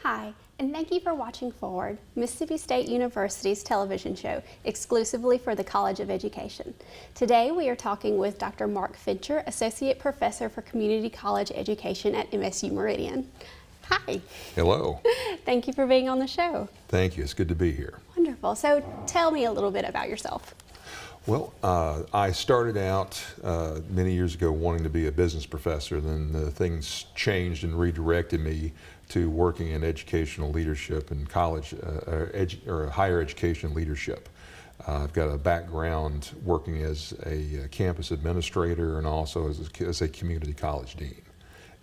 Hi, and thank you for watching Forward, Mississippi State University's television show exclusively for the College of Education. Today we are talking with Dr. Mark Fincher, Associate Professor for Community College Education at MSU Meridian. Hi. Hello. Thank you for being on the show. Thank you. It's good to be here. Wonderful. So tell me a little bit about yourself. Well, I started out many years ago wanting to be a business professor. Then things changed and redirected me to working in educational leadership and college or higher education leadership. I've got a background working as a campus administrator and also as a community college dean.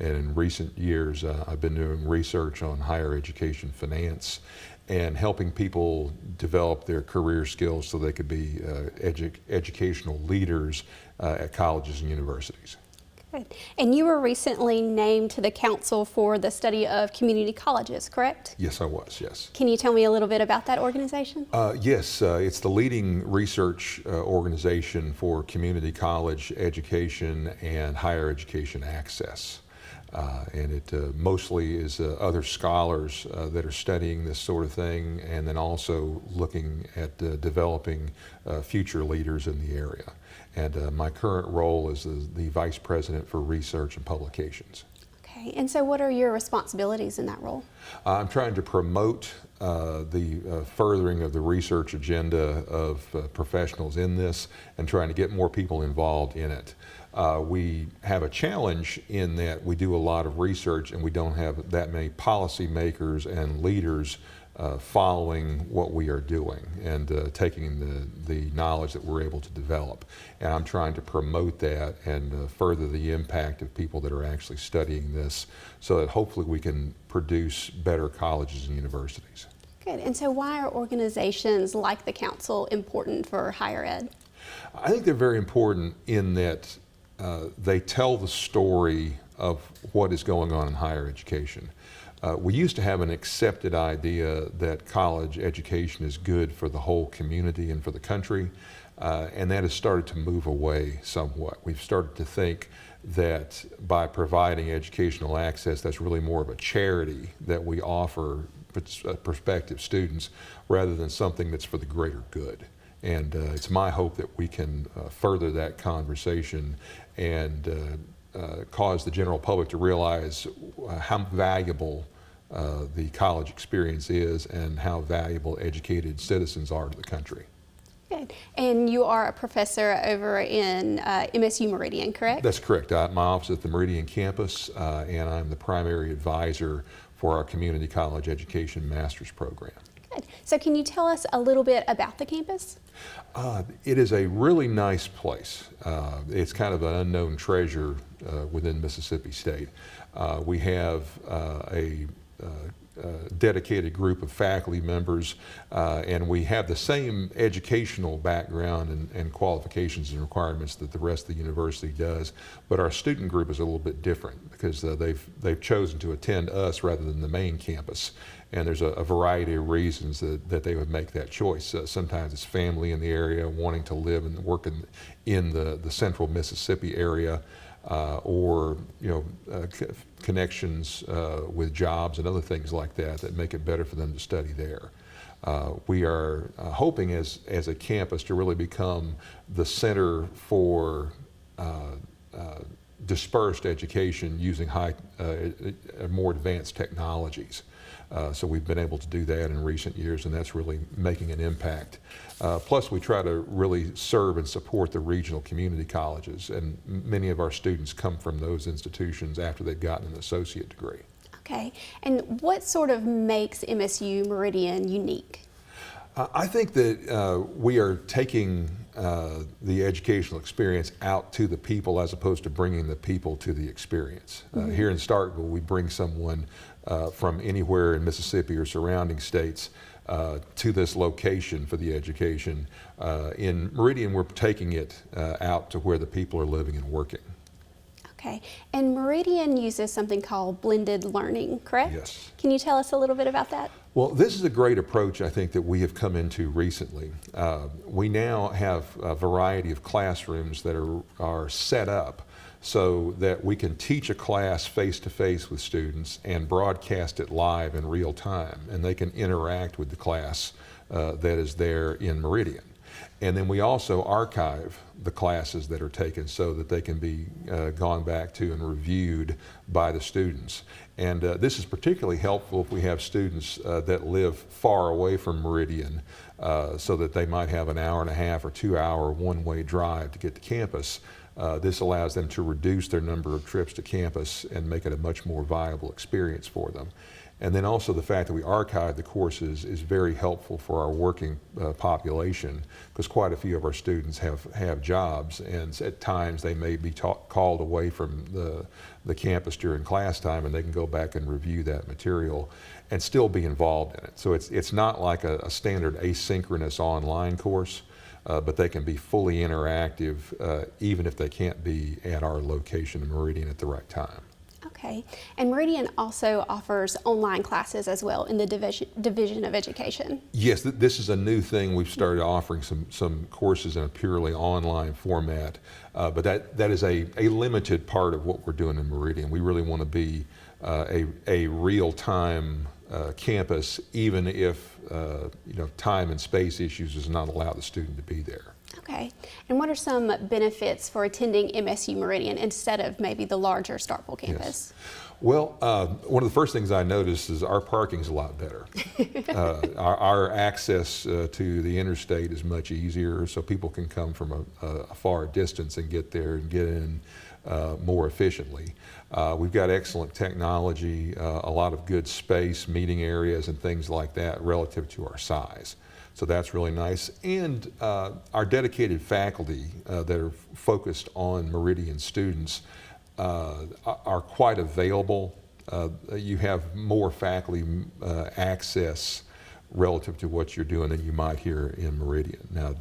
And in recent years, I've been doing research on higher education finance and helping people develop their career skills so they could be educational leaders at colleges and universities. Good. And you were recently named to the Council for the Study of Community Colleges, correct? Yes, I was, yes. Can you tell me a little bit about that organization? Yes, it's the leading research organization for community college education and higher education access. And it mostly is other scholars that are studying this sort of thing, and then also looking at developing future leaders in the area. And my current role is the Vice President for Research and Publications. Okay, and so what are your responsibilities in that role? I'm trying to promote the furthering of the research agenda of professionals in this and trying to get more people involved in it. We have a challenge in that we do a lot of research and we don't have that many policymakers and leaders following what we are doing and taking the knowledge that we're able to develop. And I'm trying to promote that and further the impact of people that are actually studying this so that hopefully we can produce better colleges and universities. Good. And so why are organizations like the Council important for higher ed? I think they're very important in that they tell the story of what is going on in higher education. We used to have an accepted idea that college education is good for the whole community and for the country, and that has started to move away somewhat. We've started to think that by providing educational access, that's really more of a charity that we offer prospective students rather than something that's for the greater good. And it's my hope that we can further that conversation and cause the general public to realize how valuable the college experience is and how valuable educated citizens are to the country. Good. And you are a professor over in MSU Meridian, correct? That's correct. My office is at the Meridian campus, and I'm the primary advisor for our community college education master's program. Good. So can you tell us a little bit about the campus? It is a really nice place. It's kind of an unknown treasure within Mississippi State. We have a dedicated group of faculty members, and we have the same educational background and qualifications and requirements that the rest of the university does, but our student group is a little bit different because they've chosen to attend us rather than the main campus. And there's a variety of reasons that they would make that choice. Sometimes it's family in the area wanting to live and work in the central Mississippi area, or connections with jobs and other things like that make it better for them to study there. We are hoping as a campus to really become the center for dispersed education using more advanced technologies. So we've been able to do that in recent years, and that's really making an impact. Plus, we try to really serve and support the regional community colleges, and many of our students come from those institutions after they've gotten an associate degree. Okay, and what sort of makes MSU Meridian unique? I think that we are taking the educational experience out to the people as opposed to bringing the people to the experience. Here in Starkville, we bring someone from anywhere in Mississippi or surrounding states to this location for the education. In Meridian, we're taking it out to where the people are living and working. Okay, and Meridian uses something called blended learning, correct? Yes. Can you tell us a little bit about that? Well, this is a great approach, I think, that we have come into recently. We now have a variety of classrooms that are set up so that we can teach a class face-to-face with students and broadcast it live in real time, and they can interact with the class that is there in Meridian. And then we also archive the classes that are taken so that they can be gone back to and reviewed by the students. And this is particularly helpful if we have students that live far away from Meridian, so that they might have an hour and a half or 2 hour one-way drive to get to campus. This allows them to reduce their number of trips to campus and make it a much more viable experience for them. And then also the fact that we archive the courses is very helpful for our working population, because quite a few of our students have jobs, and at times they may be called away from the campus during class time, and they can go back and review that material and still be involved in it. So it's not like a standard asynchronous online course, but they can be fully interactive even if they can't be at our location in Meridian at the right time. Okay, and Meridian also offers online classes as well in the Division of Education. Yes, this is a new thing. We've started offering some courses in a purely online format, but that is a limited part of what we're doing in Meridian. We really want to be a real-time campus, even if time and space issues does not allow the student to be there. Okay, and what are some benefits for attending MSU Meridian instead of maybe the larger Starkville campus? Yes. Well, one of the first things I noticed is our parking's a lot better. Our access to the interstate is much easier, so people can come from a far distance and get there and get in more efficiently. We've got excellent technology, a lot of good space, meeting areas and things like that relative to our size. So that's really nice. And our dedicated faculty that are focused on Meridian students are quite available. You have more faculty access relative to what you're doing than you might here in Meridian. Now,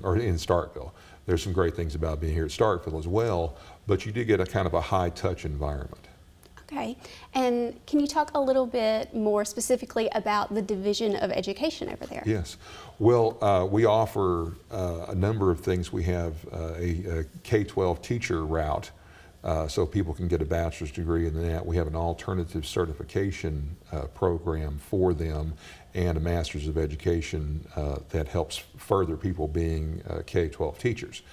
or in Starkville. There's some great things about being here at Starkville as well, but you do get a kind of a high-touch environment. Okay, and can you talk a little bit more specifically about the Division of Education over there? Yes. Well, we offer a number of things. We have a K-12 teacher route, so people can get a bachelor's degree in that. We have an alternative certification program for them, and a master's of education that helps further people being K-12 teachers.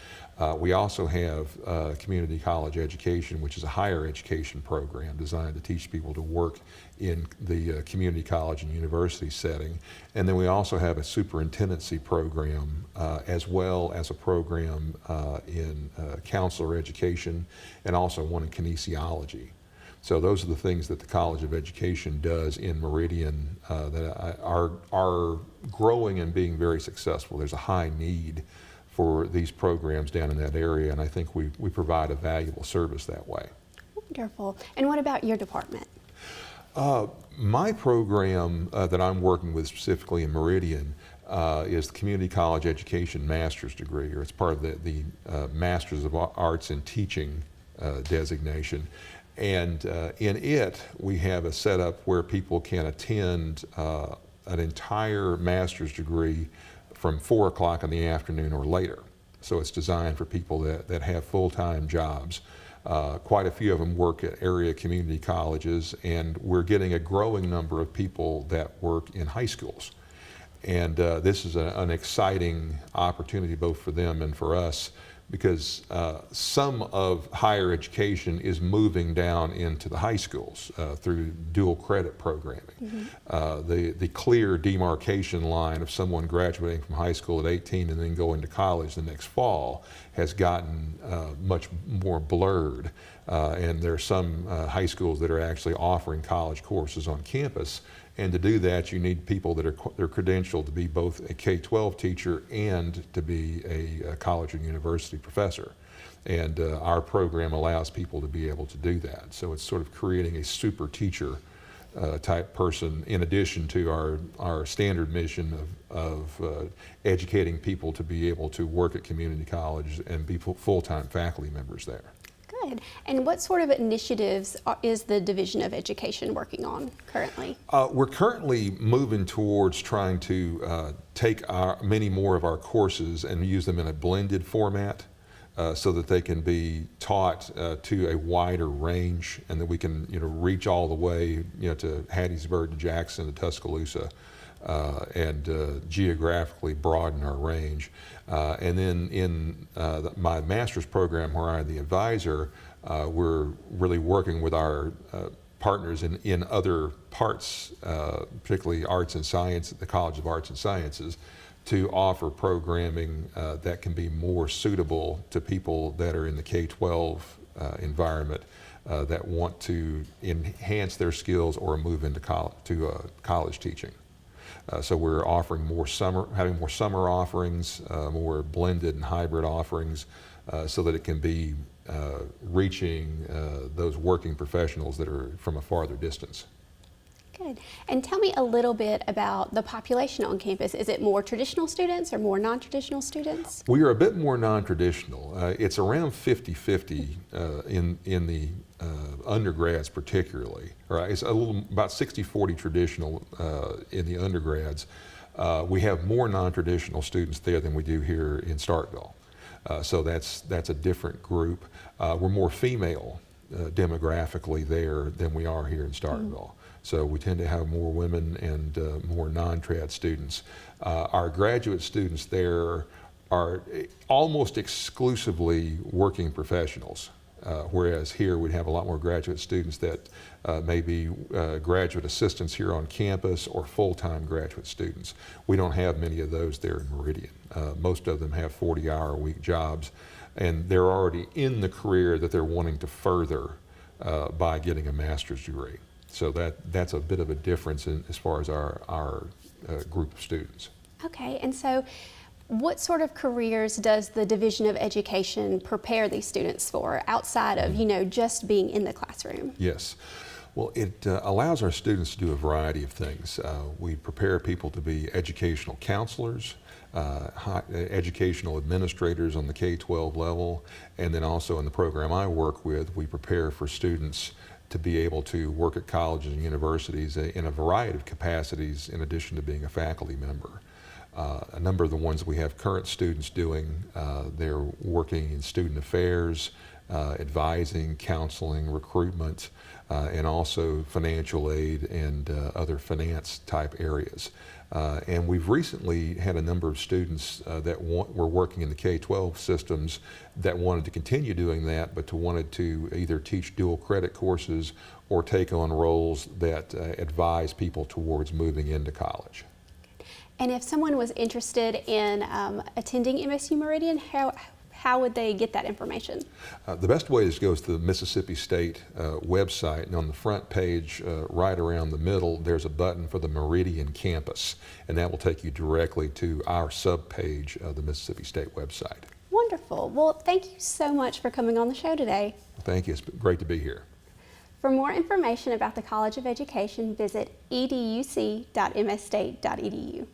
We also have community college education, which is a higher education program designed to teach people to work in the community college and university setting. And then we also have a superintendency program as well as a program in counselor education, and also one in kinesiology. So those are the things that the College of Education does in Meridian that are growing and being very successful. There's a high need for these programs down in that area, and I think we provide a valuable service that way. Wonderful. And what about your department? My program that I'm working with specifically in Meridian is the Community College Education Master's degree, or it's part of the Masters of Arts in Teaching designation. And in it, we have a setup where people can attend an entire master's degree from 4 o'clock in the afternoon or later. So it's designed for people that have full-time jobs. Quite a few of them work at area community colleges, and we're getting a growing number of people that work in high schools. And this is an exciting opportunity both for them and for us, because some of higher education is moving down into the high schools through dual credit programming. Mm-hmm. The clear demarcation line of someone graduating from high school at 18 and then going to college the next fall has gotten much more blurred. And there are some high schools that are actually offering college courses on campus. And to do that, you need people that are credentialed to be both a K-12 teacher and to be a college and university professor. And our program allows people to be able to do that. So it's sort of creating a super teacher type person, in addition to our standard mission of educating people to be able to work at community college and be full-time faculty members there. Good. And what sort of initiatives is the Division of Education working on currently? We're currently moving towards trying to take many more of our courses and use them in a blended format. so that they can be taught to a wider range, and that we can reach all the way to Hattiesburg, to Jackson, to Tuscaloosa, and geographically broaden our range. And then in my master's program, where I'm the advisor, we're really working with our partners in other parts, particularly arts and science, at the College of Arts and Sciences, to offer programming that can be more suitable to people that are in the K-12 environment that want to enhance their skills or move into college teaching. So we're offering having more summer offerings, more blended and hybrid offerings, so that it can be reaching those working professionals that are from a farther distance. Good. And tell me a little bit about the population on campus. Is it more traditional students or more non-traditional students? We are a bit more non-traditional. It's around 50-50 in the undergrads particularly. Right? It's about 60-40 traditional in the undergrads. We have more non-traditional students there than we do here in Starkville. So that's a different group. We're more female demographically there than we are here in Starkville. So we tend to have more women and more non-trad students. Our graduate students there are almost exclusively working professionals, whereas here we'd have a lot more graduate students that may be graduate assistants here on campus or full-time graduate students. We don't have many of those there in Meridian. Most of them have 40-hour-a-week jobs, and they're already in the career that they're wanting to further by getting a master's degree. So that's a bit of a difference as far as our group of students. Okay, and so what sort of careers does the Division of Education prepare these students for outside of, just being in the classroom? Yes. Well, it allows our students to do a variety of things. We prepare people to be educational counselors, educational administrators on the K-12 level, and then also in the program I work with, we prepare for students to be able to work at colleges and universities in a variety of capacities in addition to being a faculty member. A number of the ones we have current students doing, they're working in student affairs, advising, counseling, recruitment, and also financial aid and other finance type areas. And we've recently had a number of students that were working in the K-12 systems that wanted to continue doing that, but wanted to either teach dual credit courses or take on roles that advise people towards moving into college. And if someone was interested in attending MSU Meridian, how would they get that information? The best way is to go to the Mississippi State website, and on the front page, right around the middle, there's a button for the Meridian campus, and that will take you directly to our sub-page of the Mississippi State website. Wonderful. Well, thank you so much for coming on the show today. Thank you. It's been great to be here. For more information about the College of Education, visit educ.msstate.edu.